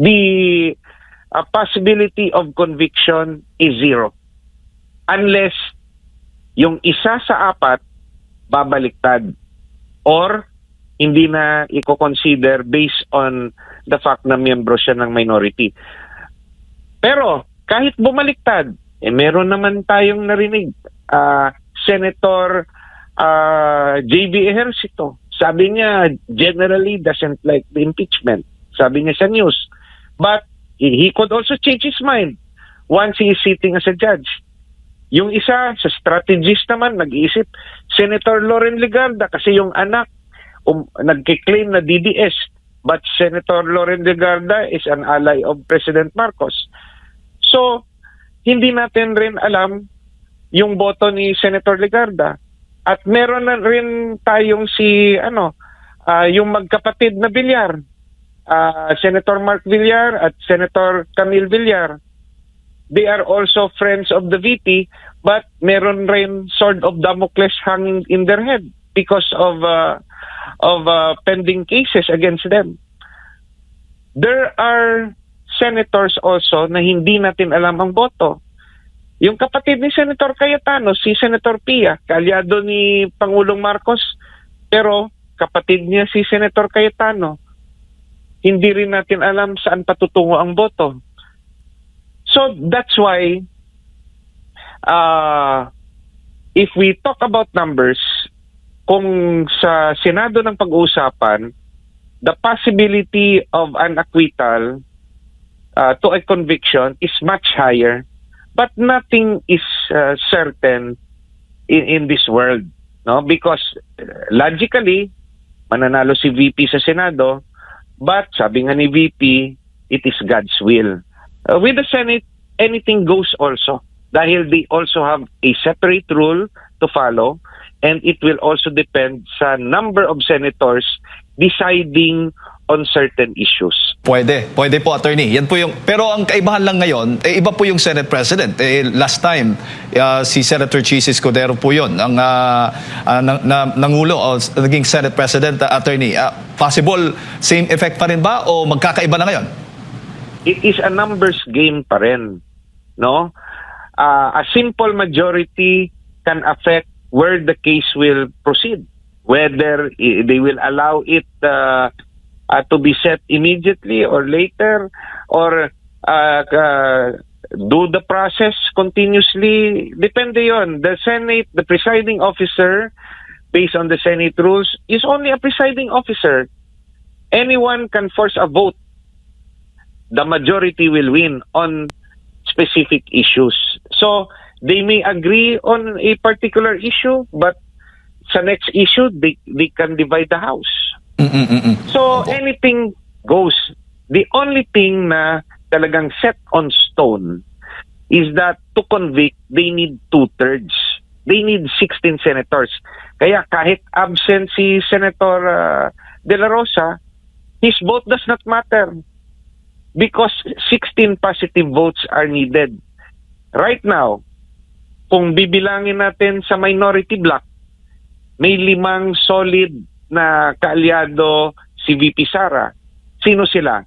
the possibility of conviction is zero. Unless yung isa sa apat babaliktad or hindi na i-consider based on the fact na miyembro siya ng minority. Pero kahit bumaliktad, meron naman tayong narinig. Senator J.B. Ejercito, sabi niya generally doesn't like the impeachment. Sabi niya sa news. But he could also change his mind once he is sitting as a judge. Yung isa, sa strategist naman, nag-iisip, Senator Loren Legarda, kasi yung anak, nagkiklaim na DDS. But Senator Loren Legarda is an ally of President Marcos. So, hindi natin rin alam yung boto ni Senator Legarda. At meron na rin tayong yung magkapatid na Villar. Senator Mark Villar at Senator Camille Villar. They are also friends of the VP, but meron rin sword of Damocles hanging in their head because of pending cases against them. There are senators also na hindi natin alam ang boto. Yung kapatid ni Senator Cayetano, si Senator Pia, kaalyado ni Pangulong Marcos, pero kapatid niya si Senator Cayetano. Hindi rin natin alam saan patutungo ang boto. So that's why if we talk about numbers, kung sa Senado ng pag-uusapan, the possibility of an acquittal to a conviction is much higher, but nothing is certain in this world, no? Because logically mananalo si VP sa Senado, but sabi nga ni VP, it is God's will. With the Senate, anything goes also, dahil they also have a separate rule to follow, and it will also depend sa number of senators deciding on certain issues. Pwede po, attorney. Yan po yung, pero ang kaibahan lang ngayon, iba po yung Senate President. Last time, si Senator Chis Escudero po yun, ang nangulo o naging Senate President, attorney. Possible, same effect pa rin ba o magkakaiba na ngayon? It is a numbers game pa rin, no? A simple majority can affect where the case will proceed, whether they will allow it to be set immediately or later, or do the process continuously. Depende yon. The Senate, the presiding officer, based on the Senate rules, is only a presiding officer. Anyone can force a vote. The majority will win on specific issues. So, they may agree on a particular issue, but sa next issue, they can divide the House. So, anything goes. The only thing na talagang set on stone is that to convict, they need 2/3. They need 16 senators. Kaya kahit absent si Senator De La Rosa, his vote does not matter because 16 positive votes are needed. Right now, kung bibilangin natin sa minority block, may 5 solid na kaalyado si VP Sara. Sino sila?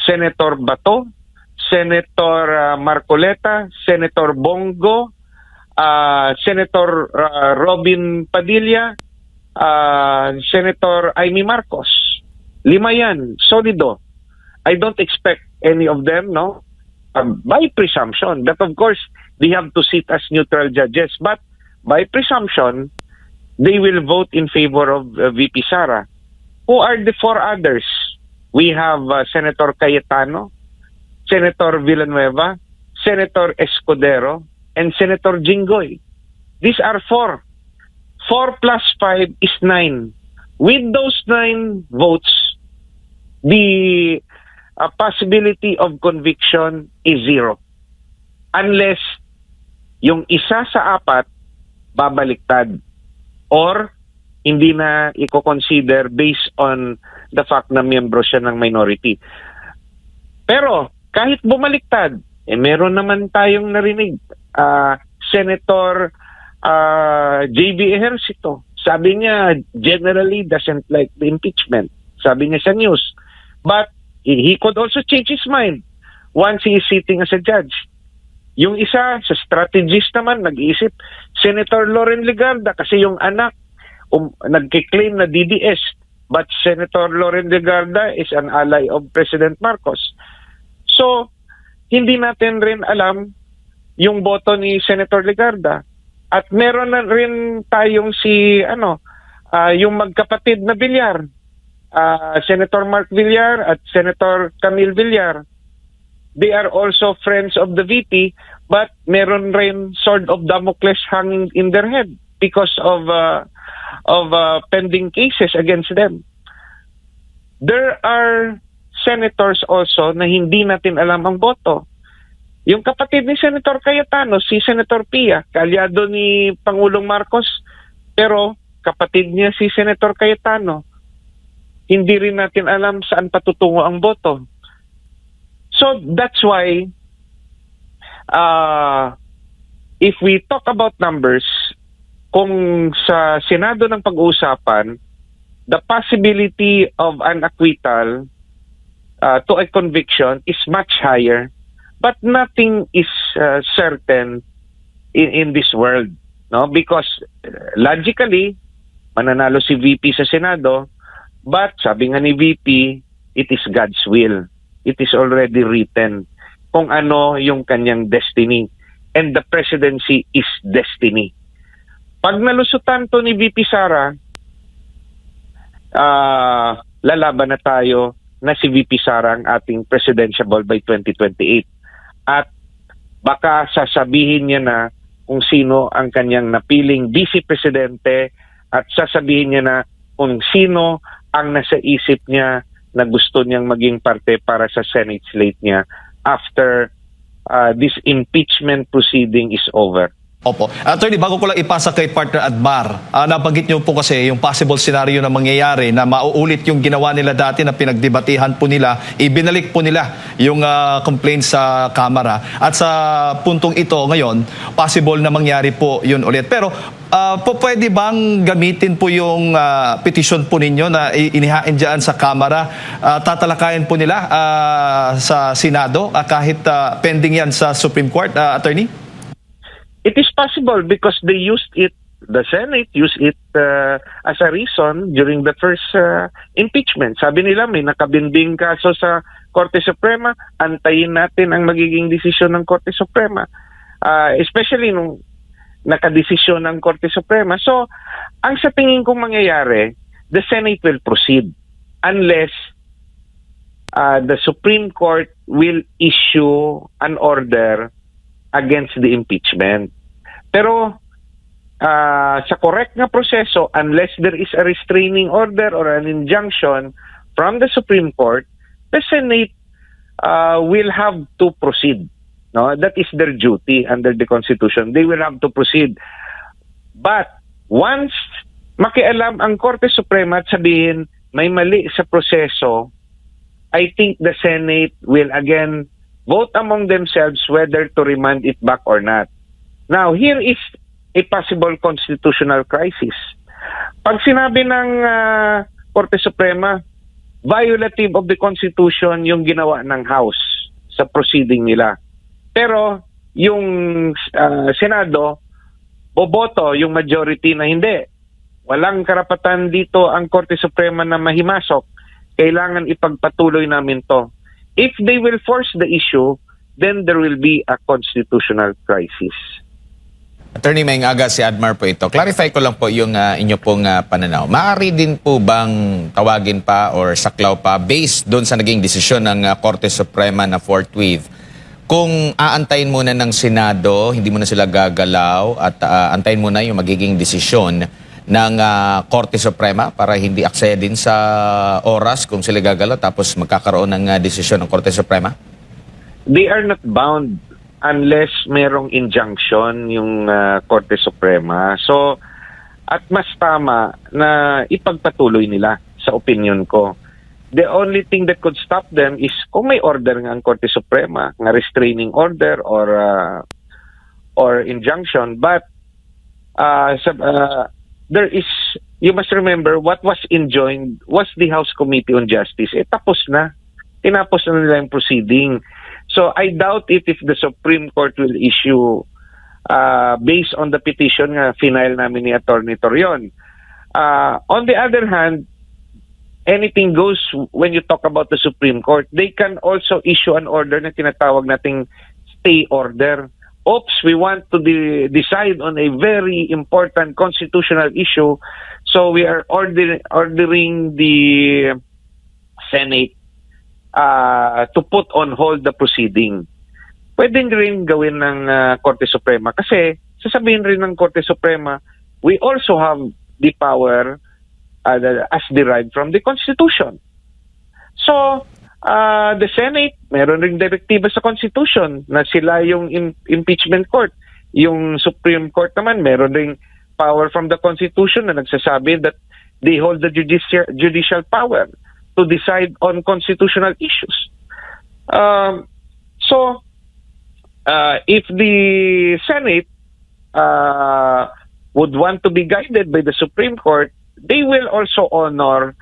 Senator Bato, Senator Marcoleta, Senator Bongo, Senator Robin Padilla, Senator Amy Marcos. 5 yan, solido. I don't expect any of them, no? By presumption, that of course, they have to sit as neutral judges. But by presumption, they will vote in favor of VP Sara. Who are the 4 others? We have Senator Cayetano, Senator Villanueva, Senator Escudero, and Senator Jinggoy. These are 4. 4 plus 5 is 9. With those 9 votes, the possibility of conviction is 0. Unless yung isa sa 4 babaliktad or hindi na i-consider based on the fact na miyembro siya ng minority. Pero kahit bumaliktad, meron naman tayong narinig. Senator J.B. Ejercito, sabi niya generally doesn't like the impeachment. Sabi niya sa news. But he could also change his mind once he is sitting as a judge. Yung isa, sa strategist naman, nag-iisip, Senator Loren Legarda, kasi yung anak, nagkiklaim na DDS, but Senator Loren Legarda is an ally of President Marcos. So, hindi natin rin alam yung boto ni Senator Legarda. At meron na rin tayong yung magkapatid na Villar, Senator Mark Villar at Senator Camille Villar. They are also friends of the VP, but meron rin sword of Damocles hanging in their head because of pending cases against them. There are senators also na hindi natin alam ang boto. Yung kapatid ni Senator Cayetano, si Senator Pia, kaalyado ni Pangulong Marcos, pero kapatid niya si Senator Cayetano. Hindi rin natin alam saan patutungo ang boto. So that's why if we talk about numbers, kung sa Senado ng pag-uusapan, the possibility of an acquittal to a conviction is much higher. But nothing is certain in this world, no? Because logically, mananalo si VP sa Senado, but sabi nga ni VP, it is God's will. It is already written kung ano yung kanyang destiny. And the presidency is destiny. Pag nalusutan to ni VP Sara, lalaban na tayo na si VP Sara ang ating presidentiable by 2028. At baka sasabihin niya na kung sino ang kanyang napiling vice presidente at sasabihin niya na kung sino ang nasa isip niya na gusto niyang maging parte para sa Senate slate niya after this impeachment proceeding is over. Opo. Attorney, bago ko lang ipasa kay partner Admar, nabanggit niyo po kasi yung possible scenario na mangyayari na mauulit yung ginawa nila dati na pinagdebatihan po nila, ibinalik po nila yung complaint sa Kamara. At sa puntong ito ngayon, possible na mangyari po yun ulit. Pero pwede bang gamitin po yung petition po ninyo na inihain dyan sa Kamara? Tatalakayin po nila sa Senado kahit pending yan sa Supreme Court, Attorney? It is possible because they used it, the Senate used it as a reason during the first impeachment. Sabi nila may nakabinding kaso sa Korte Suprema, antayin natin ang magiging desisyon ng Korte Suprema. Especially nung nakadesisyon ng Korte Suprema. So, ang sa tingin kong mangyayari, the Senate will proceed unless the Supreme Court will issue an order against the impeachment. Pero sa correct na proseso, unless there is a restraining order or an injunction from the Supreme Court, the Senate will have to proceed. No, that is their duty under the Constitution. They will have to proceed. But once makialam ang Korte Suprema at sabihin may mali sa proseso, I think the Senate will again vote among themselves whether to remand it back or not. Now, here is a possible constitutional crisis. Pag sinabi ng Korte Suprema, violative of the Constitution yung ginawa ng House sa proceeding nila. Pero yung Senado, boboto yung majority na hindi. Walang karapatan dito ang Korte Suprema na mahimasok. Kailangan ipagpatuloy namin to. If they will force the issue, then there will be a constitutional crisis. Attorney, may aga si Admar po ito. Clarify ko lang po yung inyo pong pananaw. Maaari din po bang tawagin pa or saklaw pa based doon sa naging desisyon ng Korte Suprema na forthwith? Kung aantayin muna ng Senado, hindi muna sila gagalaw at antayin muna yung magiging desisyon ng Korte Suprema para hindi aksaya din sa oras kung sila gagalaw tapos magkakaroon ng desisyon ng Korte Suprema? They are not bound unless merong injunction yung Korte Suprema. So, at mas tama na ipagpatuloy nila sa opinion ko. The only thing that could stop them is kung may order ng Korte Suprema, nga restraining order or injunction. But there is, you must remember, what was enjoined was the House Committee on Justice. Tapos na. tinapos na nila yung proceeding. So I doubt it if the Supreme Court will issue based on the petition nga final namin ni Attorney Torion. On the other hand, anything goes when you talk about the Supreme Court. They can also issue an order na tinatawag nating stay order. Oops, we want to decide on a very important constitutional issue, so we are ordering the Senate to put on hold the proceeding. Pwede rin gawin ng Korte Suprema kasi sasabihin rin ng Korte Suprema, we also have the power as derived from the Constitution. So, the Senate, meron ring direktiba sa Constitution na sila yung impeachment court. Yung Supreme Court naman, meron ring power from the Constitution na nagsasabi that they hold the judicial power to decide on constitutional issues. So, if the Senate would want to be guided by the Supreme Court, they will also honor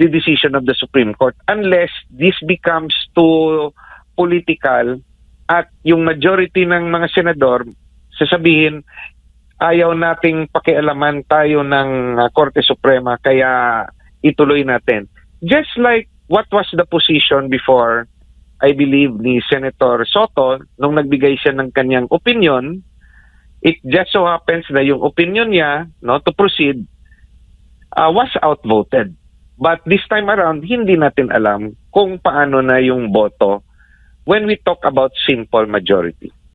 the decision of the Supreme Court unless this becomes too political at yung majority ng mga senador sasabihin ayaw nating pakialaman tayo ng Korte Suprema kaya ituloy natin. Just like what was the position before, I believe, ni Senator Soto nung nagbigay siya ng kanyang opinion, it just so happens na yung opinion niya to proceed was outvoted. But this time around, hindi natin alam kung paano na yung boto when we talk about simple majority.